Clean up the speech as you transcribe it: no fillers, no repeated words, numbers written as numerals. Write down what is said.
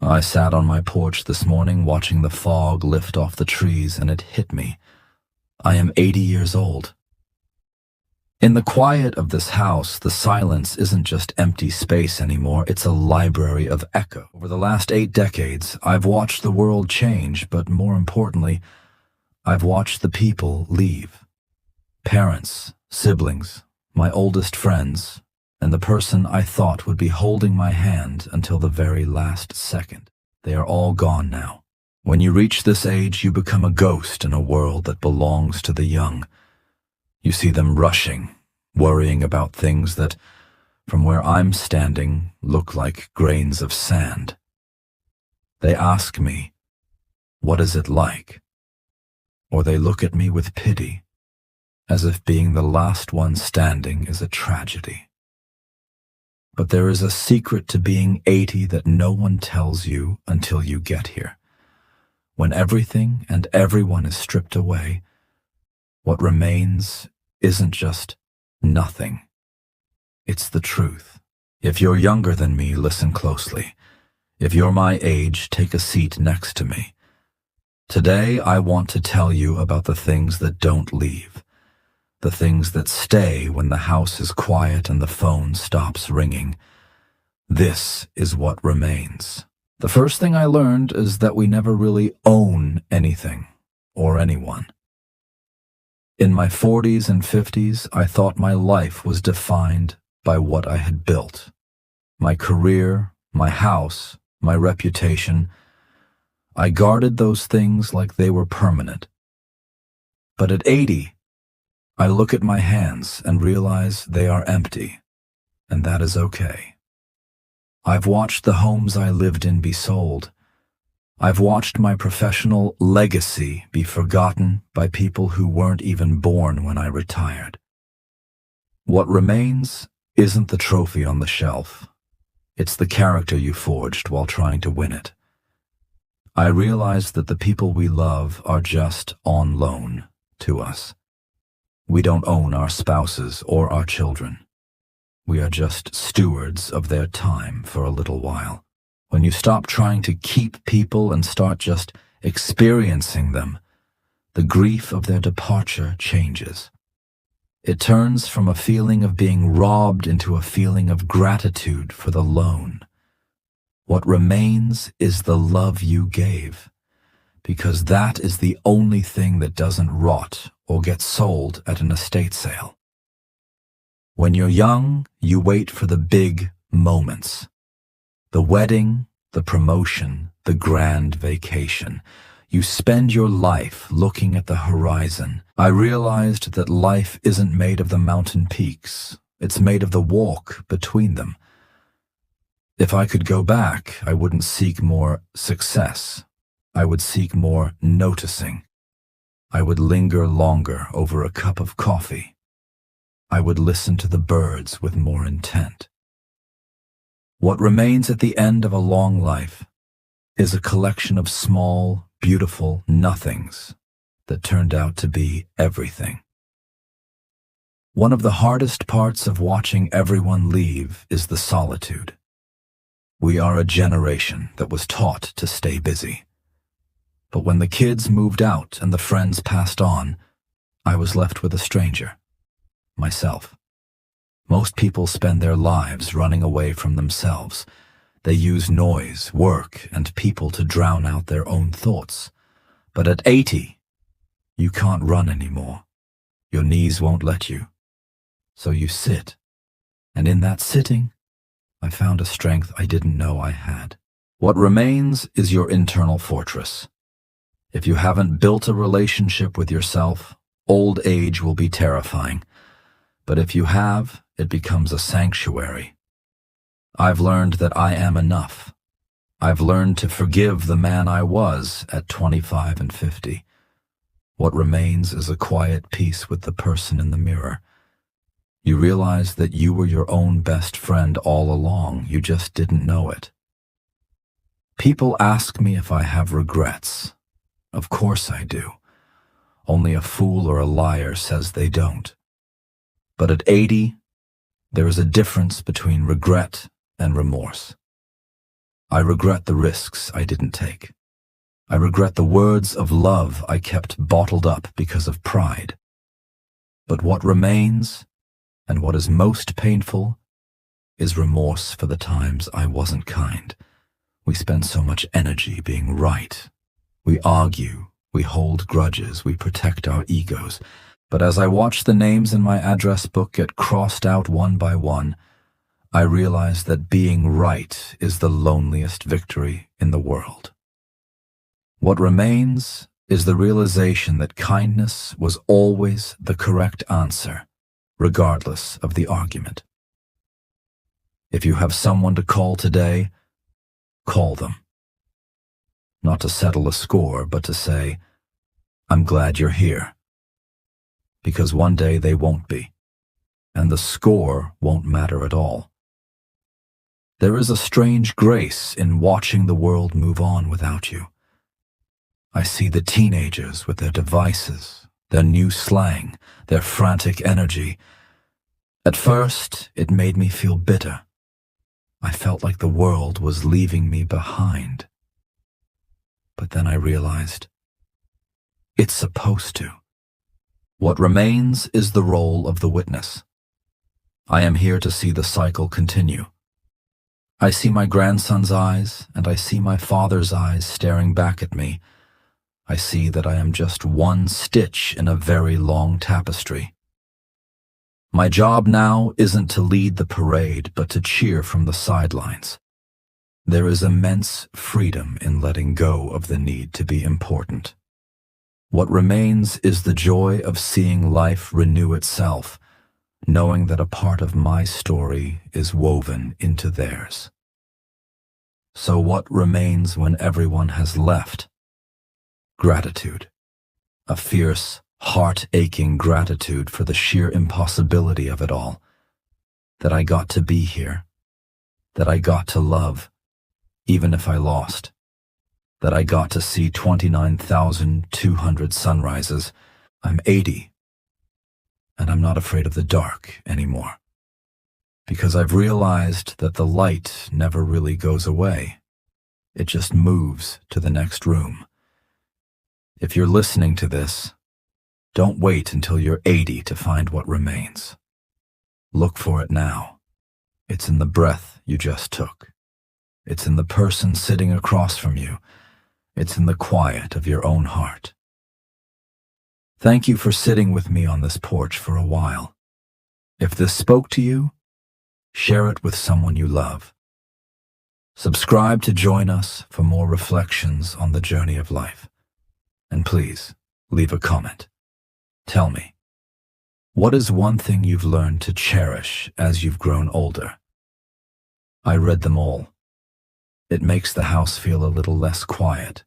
I sat on my porch this morning watching the fog lift off the trees, and it hit me. I am 80 years old. In the quiet of this house, the silence isn't just empty space anymore, it's a library of echo. Over the last 8 decades, I've watched the world change, but more importantly, I've watched the people leave. Parents, siblings, my oldest friends, and the person I thought would be holding my hand until the very last second. They are all gone now. When you reach this age, you become a ghost in a world that belongs to the young. You see them rushing, worrying about things that, from where I'm standing, look like grains of sand. They ask me, "What is it like?" Or they look at me with pity, as if being the last one standing is a tragedy. But there is a secret to being 80 that no one tells you until you get here. When everything and everyone is stripped away, what remains isn't just nothing. It's the truth. If you're younger than me, listen closely. If you're my age, take a seat next to me. Today, I want to tell you about the things that don't leave. The things that stay when the house is quiet and the phone stops ringing. This is what remains. The first thing I learned is that we never really own anything or anyone. In my 40s and 50s, I thought my life was defined by what I had built. My career, my house, my reputation. I guarded those things like they were permanent. But at 80, I look at my hands and realize they are empty, and that is okay. I've watched the homes I lived in be sold. I've watched my professional legacy be forgotten by people who weren't even born when I retired. What remains isn't the trophy on the shelf. It's the character you forged while trying to win it. I realize that the people we love are just on loan to us. We don't own our spouses or our children. We are just stewards of their time for a little while. When you stop trying to keep people and start just experiencing them, the grief of their departure changes. It turns from a feeling of being robbed into a feeling of gratitude for the loan. What remains is the love you gave, because that is the only thing that doesn't rot or get sold at an estate sale. When you're young, you wait for the big moments. The wedding, the promotion, the grand vacation. You spend your life looking at the horizon. I realized that life isn't made of the mountain peaks. It's made of the walk between them. If I could go back, I wouldn't seek more success. I would seek more noticing. I would linger longer over a cup of coffee. I would listen to the birds with more intent. What remains at the end of a long life is a collection of small, beautiful nothings that turned out to be everything. One of the hardest parts of watching everyone leave is the solitude. We are a generation that was taught to stay busy. But when the kids moved out and the friends passed on, I was left with a stranger, myself. Most people spend their lives running away from themselves. They use noise, work, and people to drown out their own thoughts. But at 80, you can't run anymore. Your knees won't let you. So you sit. And in that sitting, I found a strength I didn't know I had. What remains is your internal fortress. If you haven't built a relationship with yourself, old age will be terrifying. But if you have, it becomes a sanctuary. I've learned that I am enough. I've learned to forgive the man I was at 25 and 50. What remains is a quiet peace with the person in the mirror. You realize that you were your own best friend all along, you just didn't know it. People ask me if I have regrets. Of course I do. Only a fool or a liar says they don't. But at 80, there is a difference between regret and remorse. I regret the risks I didn't take. I regret the words of love I kept bottled up because of pride. But what remains, and what is most painful, is remorse for the times I wasn't kind. We spend so much energy being right. We argue, we hold grudges, we protect our egos. But as I watch the names in my address book get crossed out one by one, I realize that being right is the loneliest victory in the world. What remains is the realization that kindness was always the correct answer, regardless of the argument. If you have someone to call today, call them. Not to settle a score, but to say, I'm glad you're here. Because one day they won't be, and the score won't matter at all. There is a strange grace in watching the world move on without you. I see the teenagers with their devices, their new slang, their frantic energy. At first, it made me feel bitter. I felt like the world was leaving me behind. But then I realized, it's supposed to. What remains is the role of the witness. I am here to see the cycle continue. I see my grandson's eyes, and I see my father's eyes staring back at me. I see that I am just one stitch in a very long tapestry. My job now isn't to lead the parade, but to cheer from the sidelines. There is immense freedom in letting go of the need to be important. What remains is the joy of seeing life renew itself, knowing that a part of my story is woven into theirs. So what remains when everyone has left? Gratitude. A fierce, heart-aching gratitude for the sheer impossibility of it all. That I got to be here. That I got to love, even if I lost. That I got to see 29,200 sunrises. I'm 80, and I'm not afraid of the dark anymore. Because I've realized that the light never really goes away. It just moves to the next room. If you're listening to this, don't wait until you're 80 to find what remains. Look for it now. It's in the breath you just took. It's in the person sitting across from you. It's in the quiet of your own heart. Thank you for sitting with me on this porch for a while. If this spoke to you, share it with someone you love. Subscribe to join us for more reflections on the journey of life. And please, leave a comment. Tell me, what is one thing you've learned to cherish as you've grown older? I read them all. It makes the house feel a little less quiet.